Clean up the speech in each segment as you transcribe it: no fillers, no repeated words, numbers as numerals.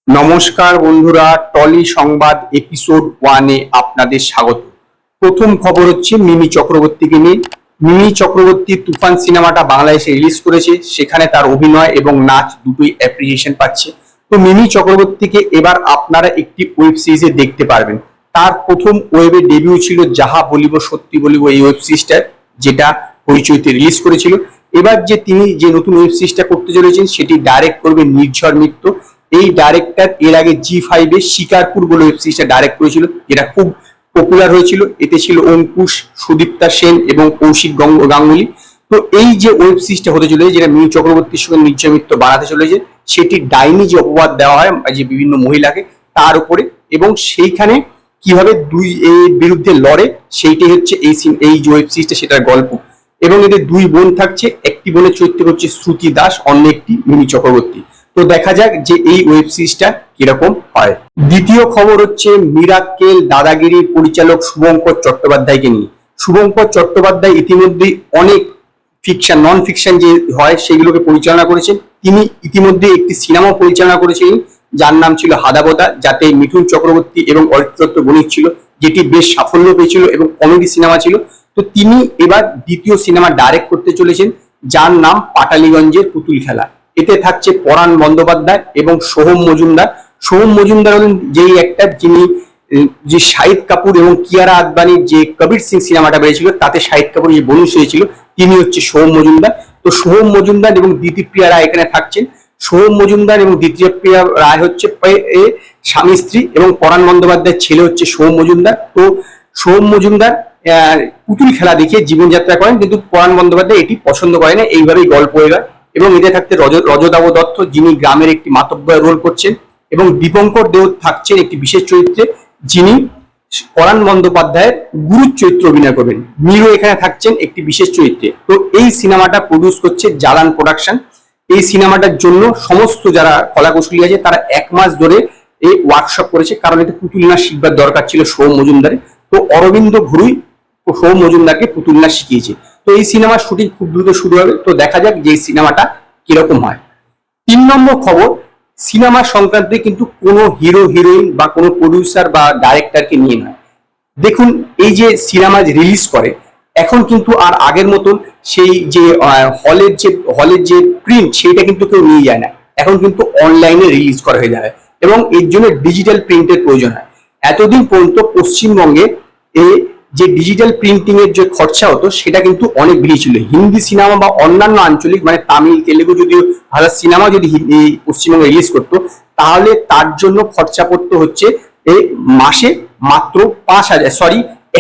নমস্কার বন্ধুরা, টলি সংবাদ এপিসোড 1-এ আপনাদের স্বাগত। প্রথম খবর হচ্ছে মিমি চক্রবর্তীকে নিয়ে। মিমি চক্রবর্তী তুফান সিনেমাটা বাংলাদেশে রিলিজ করেছে, সেখানে তার অভিনয় এবং নাচ দুটোই অ্যাপ্রিসিয়েশন পাচ্ছে। তো মিমি চক্রবর্তীকে এবার আপনারা একটি ওয়েব সিরিজে দেখতে পারবেন। তার প্রথম ওয়েবে ডেবিউ ছিল যাহা বলিব সত্যি বলিব, এই ওয়েব সিরিজটা, যেটা হইচইতে রিলিজ করেছিল। এবার তিনি যে নতুন ওয়েব সিরিজটা করতে চলেছেন সেটি ডাইরেক্ট করবে নির্ঝর মিত্র। এই ডাইরেক্টর এর আগে জি5-এ শিকারপুর বলে ওয়েব সিরিজটা ডাইরেক্ট করেছিল, যেটা খুব পপুলার হয়েছিল। এতে ছিল অঙ্কুশ, সুদীপ্তা সেন এবং কৌশিক গাঙ্গুলি। তো এই যে ওয়েব সিরিজটা হতে চলেছে, যেটা মিমি চক্রবর্তীর সঙ্গে নির্ঝর মিত্র বানাতে চলেছে, সেটি ডাইনি যে অপবাদ দেওয়া হয় যে বিভিন্ন মহিলাকে, তার উপরে, এবং সেইখানে কিভাবে দুই এর বিরুদ্ধে লড়ে, সেইটাই হচ্ছে এই যে ওয়েব সিরিজটা, সেটার গল্প। এবং এদের দুই বোন থাকছে, একটি বোনের চরিত্র হচ্ছে শ্রুতি দাস, অন্য একটি মিমি চক্রবর্তী। তো দেখা যাক যে এই ওয়েব সিরিজটা কিরকম হয়। দ্বিতীয় খবর হচ্ছে মিরাক্কেল দাদাগিরির পরিচালক শুভঙ্কর চট্টোপাধ্যায়কে নিয়ে। শুভঙ্কর চট্টোপাধ্যায় ইতিমধ্যেই অনেক ফিকশন, নন ফিকশন যে হয় সেগুলোকে পরিচালনা করেছেন। তিনি ইতিমধ্যে একটি সিনেমা পরিচালনা করেছিলেন যার নাম ছিল হাদাবোদা, যাতে মিঠুন চক্রবর্তী এবং অরিত্র দত্ত বণিক ছিল, যেটি বেশ সাফল্য পেয়েছিল এবং কমেডি সিনেমা ছিল। তো তিনি এবার দ্বিতীয় সিনেমা ডাইরেক্ট করতে চলেছেন, যার নাম পাটালিগঞ্জের পুতুল খেলা। এতে থাকছে পরাণ বন্দ্যোপাধ্যায় এবং সোহম মজুমদার। সোহম মজুমদার হলেন যেই একটা, যিনি যে শাহিদ কাপুর এবং কিয়ারা আদবানির যে কবির সিং সিনেমাটা বেরিয়েছিল, তাতে শাহিদ কাপুর যে বনুষ হয়েছিল, তিনি হচ্ছে সোহম মজুমদার। তো সোহম মজুমদার এবং দিতিপ্রিয়া রায় এখানে থাকছেন। সোহম মজুমদার এবং দিতিপ্রিয়া রায় হচ্ছে স্বামী স্ত্রী, এবং পরাণ বন্দ্যোপাধ্যায়ের ছেলে হচ্ছে সোহম মজুমদার। তো সোহম মজুমদার পুতুল খেলা দেখিয়ে জীবনযাত্রা করেন, কিন্তু পরাণ বন্দ্যোপাধ্যায় এটি পছন্দ করে না, এইভাবেই গল্প এগায়। এবং এতে থাকতে রজদাব দত্ত, যিনি গ্রামের একটি মাতব্বর রোল করছেন, এবং দীপঙ্কর দেও থাকছেন একটি বিশেষ চরিত্রে, যিনি পরাণ বন্দ্যোপাধ্যায়ের গুরুর চরিত্র অভিনয় করবেন। মিরু এখানে থাকছেন একটি বিশেষ চরিত্রে। তো এই সিনেমাটা প্রডিউস করছে জালান প্রোডাকশন। এই সিনেমাটার জন্য সমস্ত যারা কলাকুশলী আছে তারা 1 মাস ধরে এই ওয়ার্কশপ করেছে, কারণ এতে পুতুল নাচ শিখবার দরকার ছিল সোহম মজুমদারের। তো অরবিন্দ ঘুরুই সোহম মজুমদারকে পুতুল নাচ শিখিয়েছে। তো এই সিনেমার শুটিং খুব দ্রুত শুরু হবে। তো দেখা যাক যে এই সিনেমাটা কিরকম হয়। 3 নম্বর খবর, সিনেমা সংক্রান্ত কিন্তু কোনো হিরো হিরোইন বা কোনো প্রডিউসার বা ডাইরেক্টরকে নিয়ে নয়। দেখুন, এই যে সিনেমা রিলিজ করে, এখন কিন্তু আর আগের মতন সেই যে হলের যে প্রিন্ট, সেইটা কিন্তু কেউ নিয়ে যায় না। এখন কিন্তু অনলাইনে রিলিজ করা হয়ে যায়, এবং এর জন্য ডিজিটাল প্রিন্টের প্রয়োজন হয়। এতদিন পর্যন্ত পশ্চিমবঙ্গে যে ডিজিটাল প্রিন্টিং এর যে খরচা হতো, সেটা কিন্তু অনেক বেশি ছিল। হিন্দি সিনেমা বা অন্যান্য আঞ্চলিক, মানে তামিল, তেলেগু যদি ভাষা সিনেমা যদি পশ্চিমবঙ্গে রিলিজ করতো, তাহলে তার জন্য খরচা পড়তো হচ্ছে মাসে মাত্র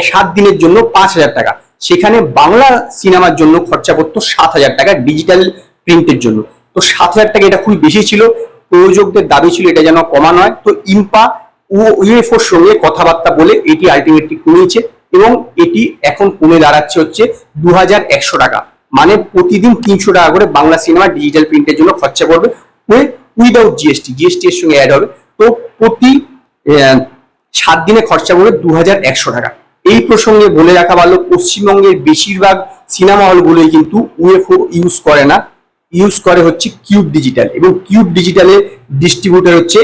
7 দিনের জন্য 5,000 টাকা। সেখানে বাংলা সিনেমার জন্য খরচা পড়তো 7,000 টাকা ডিজিটাল প্রিন্টের জন্য। তো 7,000 টাকা এটা খুবই বেশি ছিল। প্রযোজকদের দাবি ছিল এটা যেন কমানো হয়। তো ইম্পা ও ইউএফওর সঙ্গে কথাবার্তা বলে এটি আলটিমেটলি কমিয়েছে, এবং এটি এখন কমে দাঁড়াচ্ছে হচ্ছে 2,100 টাকা। মানে প্রতিদিন 300 টাকা করে বাংলা সিনেমা ডিজিটাল প্রিন্টের জন্য খরচা পড়বে, উইদাউট জিএসটি এর সঙ্গে অ্যাড হবে। তো প্রতি 7 দিনে খরচা পড়বে 2,100 টাকা। এই প্রসঙ্গে বলে রাখা ভালো, পশ্চিমবঙ্গের বেশিরভাগ সিনেমা হলগুলোই কিন্তু ইউএফও ইউজ করে না, ইউজ করে হচ্ছে কিউব ডিজিটাল, এবং কিউব ডিজিটালের ডিস্ট্রিবিউটর হচ্ছে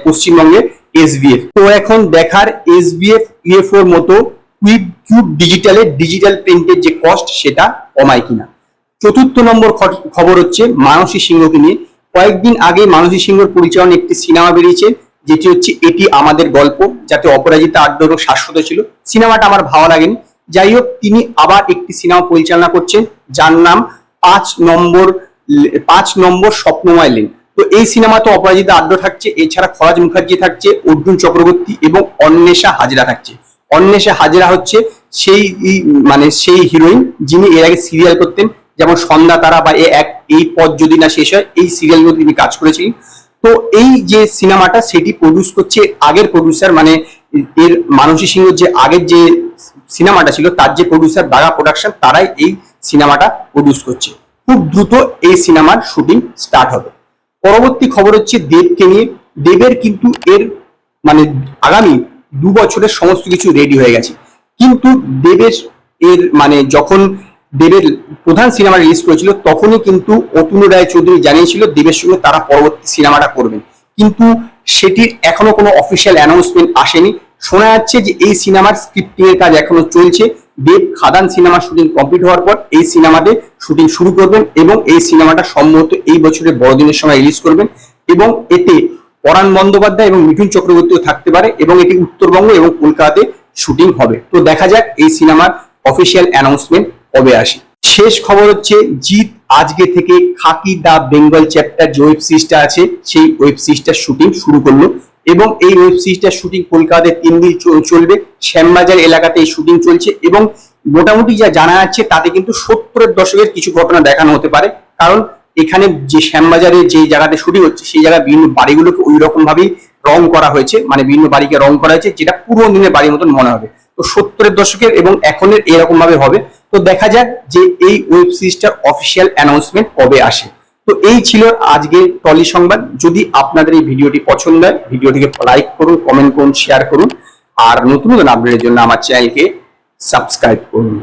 পশ্চিমবঙ্গের এসবিএফ। তো এখন দেখার এসবিএফ ইউএফওর মতো কিউব ডিজিটালের ডিজিটাল প্রিন্টের যে কস্ট, সেটা কমায় কিনা। 4র্থ নম্বর খবর হচ্ছে মানসী সিংহকে নিয়ে। কয়েকদিন আগে মানসী সিংহর পরিচালনায় একটি সিনেমা বেরিয়েছে, যেটি হচ্ছে এটি আমাদের গল্প, যাতে অপরাজিতা আড্ড এবং শাশ্বত ছিল। সিনেমাটা আমার ভালো লাগেনি। যাই হোক, তিনি আবার একটি সিনেমা পরিচালনা করছেন, যার নাম 5 নম্বর স্বপ্নময় লেন। তো এই সিনেমাতে অপরাজিতা আড্ড থাকছে, এছাড়া খরাজ মুখার্জি থাকছে, অর্জুন চক্রবর্তী এবং অন্বেষা হাজরা থাকছে। অন্বেষা হাজরা হচ্ছে সেই হিরোইন যিনি এর আগে সিরিয়াল করতেন, যেমন সন্ধ্যা তারা বা এই পথ যদি না শেষ হয়, এই সিরিয়ালগুলো তিনি কাজ করেছিলেন। তো এই যে সিনেমাটা, সেটি প্রডিউস করছে আগের প্রডিউসার, মানে এর মানসী সিংহ যে আগের যে সিনেমাটা ছিল তার যে প্রডিউসার বাঘা প্রোডাকশন, তারাই এই সিনেমাটা প্রডিউস করছে। খুব দ্রুত এই সিনেমার শুটিং স্টার্ট হবে। পরবর্তী খবর হচ্ছে দেবকে নিয়ে। দেবের কিন্তু আগামী 2 বছরের সমস্ত কিছু রেডি হয়ে গেছে, কিন্তু দেবের যখন দেবের প্রধান সিনেমা রিলিজ করেছিল, তখনই কিন্তু অতুল রায় চৌধুরী জানিয়েছিল দেবের সঙ্গে তারা পরবর্তী সিনেমাটা করবেন। কিন্তু সেটির এখনো কোনো অফিসিয়াল অ্যানাউন্সমেন্ট আসেনি। শোনা যাচ্ছে যে এই সিনেমার স্ক্রিপ্টিং এর কাজ এখনো চলছে। দেব খাদান সিনেমার শুটিং কমপ্লিট হওয়ার পর এই সিনেমাতে শুটিং শুরু করবেন এবং এই সিনেমাটা সম্ভবত এই বছরের বড়দিনের সময় রিলিজ করবেন এবং এতে পরাণ বন্দ্যোপাধ্যায় এবং মিঠুন চক্রবর্তীও থাকতে পারে এবং এটি উত্তরবঙ্গ এবং কলকাতাতে শুটিং হবে। তো দেখা যাক এই সিনেমার অফিসিয়াল অ্যানাউন্সমেন্ট কবে আসে। শেষ খবর হচ্ছে জিৎ আজকে থেকে খাকি দা বেঙ্গল চ্যাপ্টার যে ওয়েব সিরিজটা আছে সেই ওয়েব সিরিজটার শুটিং শুরু করলো এবং এই ওয়েব সিরিজটার শুটিং কলকাতায় 3 দিন চলবে। শ্যামবাজার এলাকাতে এই শুটিং চলছে এবং মোটামুটি যা জানা যাচ্ছে তাতে কিন্তু 70-এর দশকের কিছু ঘটনা দেখানো হতে পারে, কারণ এখানে যে শ্যামবাজারে যে জায়গাতে শুটিং হচ্ছে সেই জায়গায় বিভিন্ন বাড়িগুলোকে ওই রকম ভাবেই রং করা হয়েছে, মানে বিভিন্ন বাড়িকে রং করা হয়েছে যেটা পুরোনো দিনের বাড়ির মতন মনে হবে। তো 70-এর দশকের এবং এখনের এরকম ভাবে হবে। তো দেখা যাক যে এই ওয়েব সিরিজটার অফিসিয়াল অ্যানাউন্সমেন্ট কবে আসে। তো এই ছিল আজকে টলি সংবাদ। যদি আপনাদের এই ভিডিওটি পছন্দ হয় ভিডিওটিকে লাইক করুন, কমেন্ট করুন, শেয়ার করুন আর নতুন নতুন আপডেটের জন্য আমার চ্যানেলকে সাবস্ক্রাইব করুন।